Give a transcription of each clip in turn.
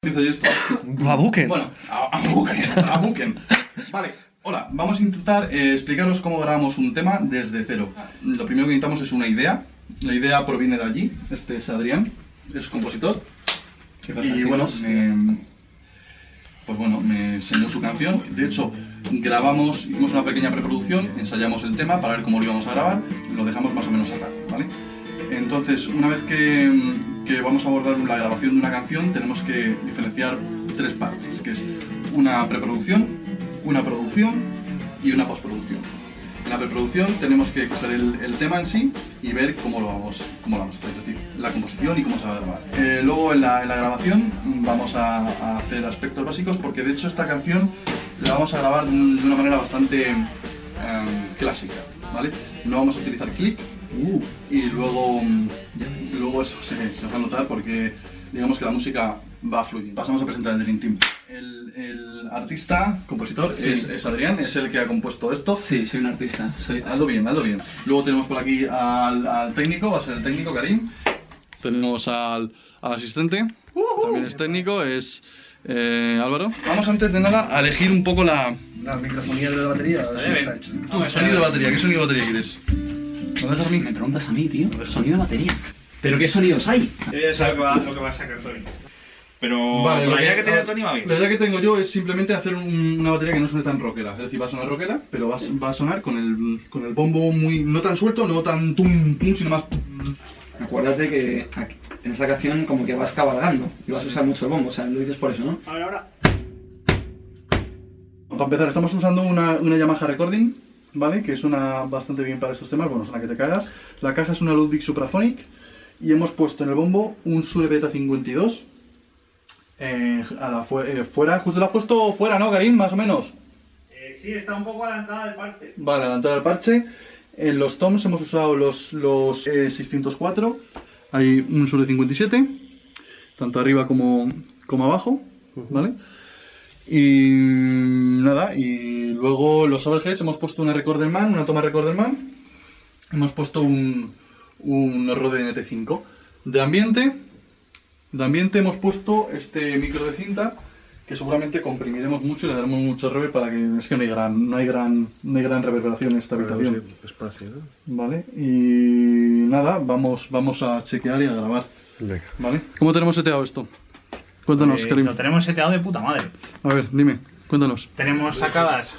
Empiezo yo esto. A Buken. Bueno, a Buken. Vale, hola, vamos a intentar explicaros cómo grabamos un tema desde cero. Lo primero que necesitamos es una idea. La idea proviene de allí. Este es Adrián, es compositor. ¿Qué pasa, y chicos? bueno, me enseñó su canción. De hecho, hicimos una pequeña preproducción, ensayamos el tema para ver cómo lo íbamos a grabar y lo dejamos más o menos atado, ¿vale? Entonces, una vez que vamos a abordar la grabación de una canción, tenemos que diferenciar tres partes, que es una preproducción, una producción y una postproducción. En la preproducción tenemos que coger el tema en sí y ver cómo lo vamos a hacer, es decir, la composición y cómo se va a grabar. Luego en la grabación vamos a hacer aspectos básicos, porque de hecho esta canción la vamos a grabar de una manera bastante clásica, ¿vale? No vamos a utilizar click y luego eso se va a notar porque digamos que la música va fluyendo. Pasamos a presentar el Dream Team. El artista, compositor, Sí. es Adrián, es el que ha compuesto esto. Sí, soy un artista. Hazlo bien. Luego tenemos por aquí al técnico, va a ser el técnico, Karim. Tenemos al asistente, también es técnico, es Álvaro. Vamos antes de nada a elegir un poco la microfonía de la batería, a ver si está hecho. sonido de batería. ¿Qué sonido de batería quieres? ¿Lo dejas a mí? Me preguntas a mí, tío. Sonido de batería. ¿Pero qué sonidos hay? Es lo que va a sacar Tony. Pero Vale, la idea que tiene Tony va bien. La idea que tengo yo es simplemente hacer una batería que no suene tan rockera. Es decir, va a sonar rockera, pero va a sonar con el bombo muy, no tan suelto, no tan tum tum, sino más tum. Acuérdate que en esta canción como que vas cabalgando y vas a usar mucho el bombo, o sea, lo dices por eso, ¿no? Ahora. Para empezar, estamos usando una Yamaha Recording, ¿vale? Que suena bastante bien para estos temas, bueno, suena que te cagas. La caja es una Ludwig Supraphonic y hemos puesto en el bombo un Shure Beta 52. Fuera, justo lo has puesto fuera, ¿no, Karim? Más o menos. Sí, está un poco adelantada del parche. Vale, adelantada el parche. En los toms hemos usado los 604. Hay un Shure 57, tanto arriba como abajo, ¿vale? Y nada, y luego los overheads hemos puesto una Recorderman, una toma Recorderman. Hemos puesto un Rode NT5. De ambiente hemos puesto este micro de cinta que seguramente comprimiremos mucho y le daremos mucho reverb para que es que no hay gran reverberación en esta habitación. Espacio, ¿no? Vale, y nada, vamos a chequear y a grabar. Venga. ¿Vale? ¿Cómo tenemos seteado esto? Cuéntanos, Karim. Lo tenemos seteado de puta madre. A ver, dime, cuéntanos. Tenemos sacadas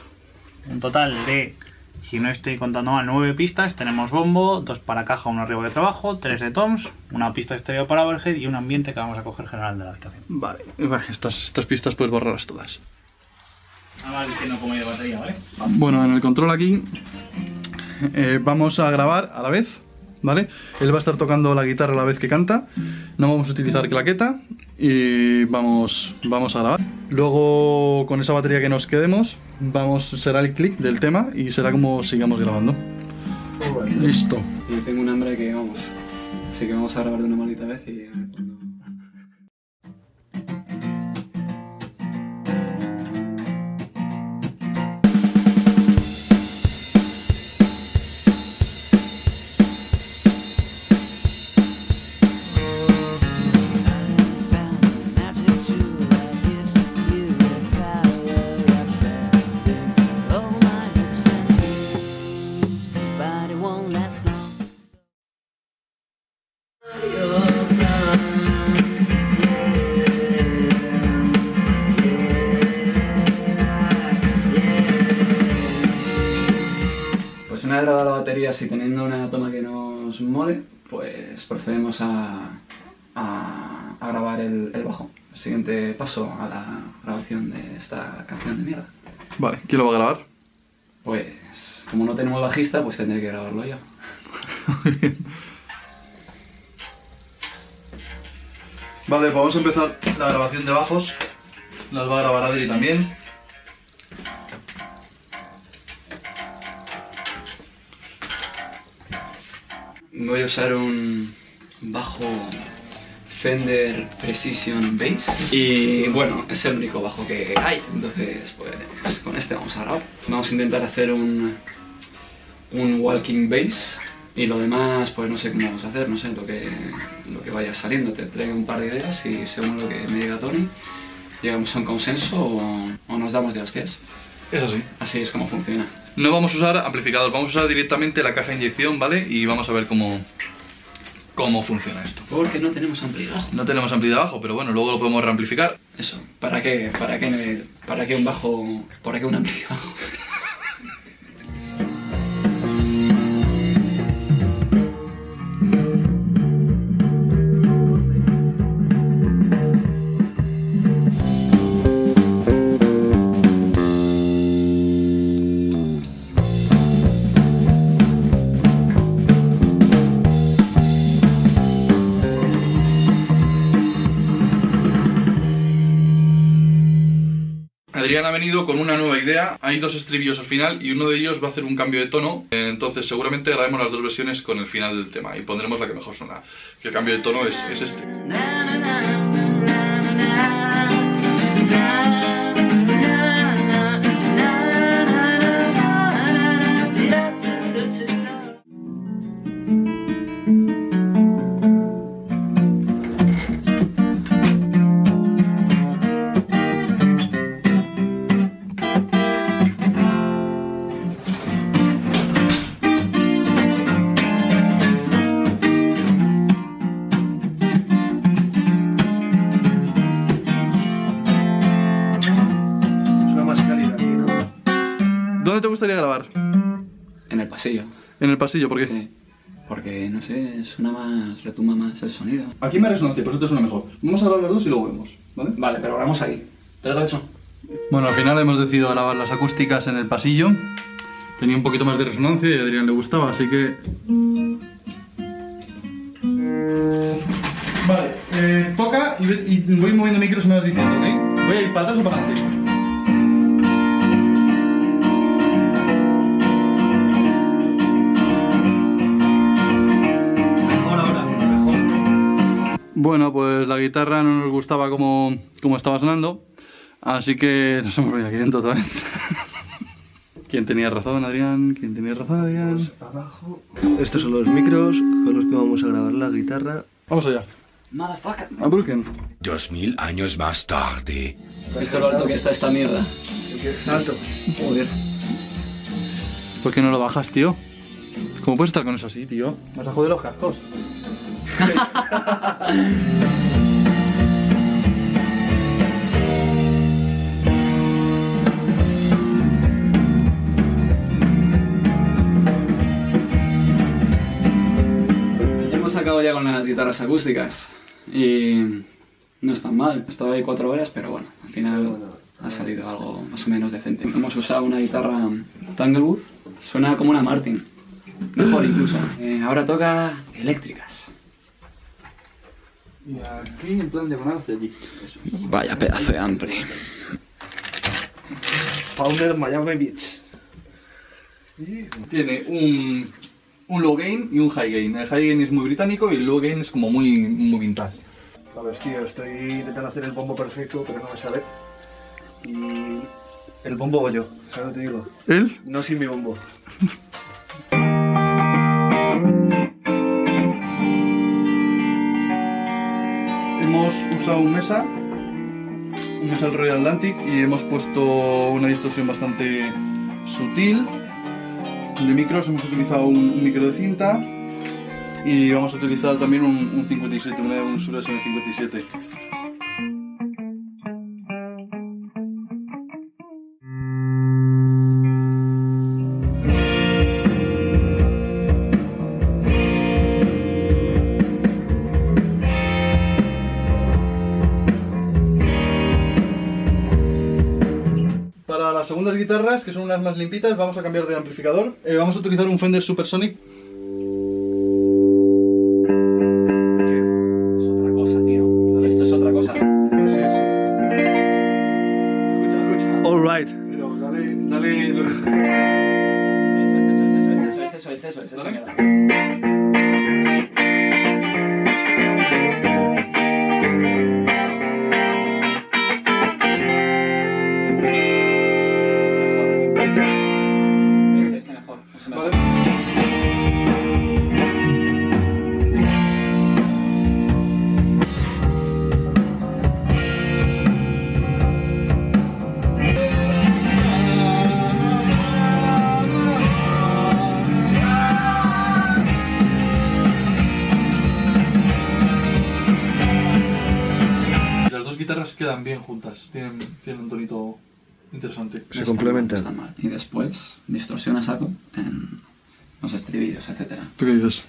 un total de, si no estoy contando mal, 9 pistas. Tenemos bombo, 2 para caja, 1 arriba de trabajo, 3 de toms, una pista estéreo para overhead y un ambiente que vamos a coger general de la habitación. Vale, estas pistas puedes borrarlas todas. Ahora diciendo cómo hay de batería, ¿vale? Bueno, en el control aquí vamos a grabar a la vez, ¿vale? Él va a estar tocando la guitarra a la vez que canta. No vamos a utilizar claqueta y vamos a grabar. Luego, con esa batería que nos quedemos, será el click del tema y será como sigamos grabando. Listo. Yo tengo un hambre que vamos. Así que vamos a grabar de una maldita vez y a ver cuándo. Pues una vez grabada la batería, si teniendo una toma que nos mole, pues procedemos a grabar el bajo. El siguiente paso a la grabación de esta canción de mierda. Vale, ¿quién lo va a grabar? Pues como no tenemos bajista, pues tendré que grabarlo yo. Vale, pues vamos a empezar la grabación de bajos. Las va a grabar Adri también. Voy a usar un bajo Fender Precision Bass y bueno, es el único bajo que hay, entonces pues con este vamos a grabar. Vamos a intentar hacer un walking bass y lo demás pues no sé cómo vamos a hacer, no sé, lo que vaya saliendo. Te traigo un par de ideas y según lo que me diga Tony llegamos a un consenso o nos damos de hostias. Es así. Así es como funciona. No vamos a usar amplificador, vamos a usar directamente la caja de inyección, ¿vale? Y vamos a ver cómo funciona esto. Porque no tenemos ampli de bajo. No tenemos ampli de bajo, pero bueno, luego lo podemos reamplificar. Eso, ¿para qué un bajo? ¿Para qué un ampli de bajo? Adrián ha venido con una nueva idea, hay 2 estribillos al final y uno de ellos va a hacer un cambio de tono, entonces seguramente grabemos las 2 versiones con el final del tema y pondremos la que mejor suena, que el cambio de tono es este. ¿Dónde te gustaría grabar? En el pasillo. En el pasillo, ¿por qué? Sí. Porque, no sé, suena más, retumba más el sonido. Aquí me resonancia, por eso te suena mejor. Vamos a grabar los 2 y luego vemos, ¿vale? Vale, pero grabamos ahí. ¿Trato hecho? Bueno, al final hemos decidido grabar las acústicas en el pasillo. Tenía un poquito más de resonancia y a Adrián le gustaba, así que... Vale, toca y voy moviendo micros y me vas diciendo, ¿ok? Voy a ir para atrás o para adelante. Bueno, pues la guitarra no nos gustaba como estaba sonando, así que nos hemos venido aquí dentro otra vez. ¿Quién tenía razón, Adrián? ¿Quién tenía razón, Adrián? Abajo. Estos son los micros con los que vamos a grabar la guitarra. Vamos allá. Motherfucker. A Brooklyn. 2000 años más tarde. ¿Visto lo alto que está esta mierda? Alto. Joder. ¿Por qué no lo bajas, tío? ¿Cómo puedes estar con eso así, tío? ¿Vas a joder los cascos? Hemos acabado ya con las guitarras acústicas y no es tan mal. Estaba ahí 4 horas, pero bueno, al final ha salido algo más o menos decente. Hemos usado una guitarra Tanglewood, suena como una Martin, mejor incluso. Ahora toca eléctricas. Y aquí en plan diagonal hacia allí. Eso. Vaya pedazo de ampli. Powder Miami Beach. Tiene un low gain y un high gain. El high gain es muy británico y el low gain es como muy vintage. A ver, tío, estoy intentando hacer el bombo perfecto, pero no me sale. Y el bombo o yo, ¿sabes lo que te digo? ¿Él? No sin mi bombo. Hemos usado un Mesa el Royal Atlantic y hemos puesto una distorsión bastante sutil. De micros hemos utilizado un micro de cinta y vamos a utilizar también un 57, un Shure SM57. Para las segundas guitarras, que son unas más limpitas, vamos a cambiar de amplificador. Vamos a utilizar un Fender Supersonic. Es otra cosa, tío. Esto es otra cosa. Sí, sí. Escucha. All right. Pero dale. Eso es. ¿Vale? Mierda. Este mejor. Mucho mejor. Vale. guitarras quedan bien juntas, tienen un tonito interesante. Se No complementan. está mal. Y después, distorsión a saco en los estribillos, etcétera. ¿Tú qué dices?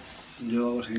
Yo sí.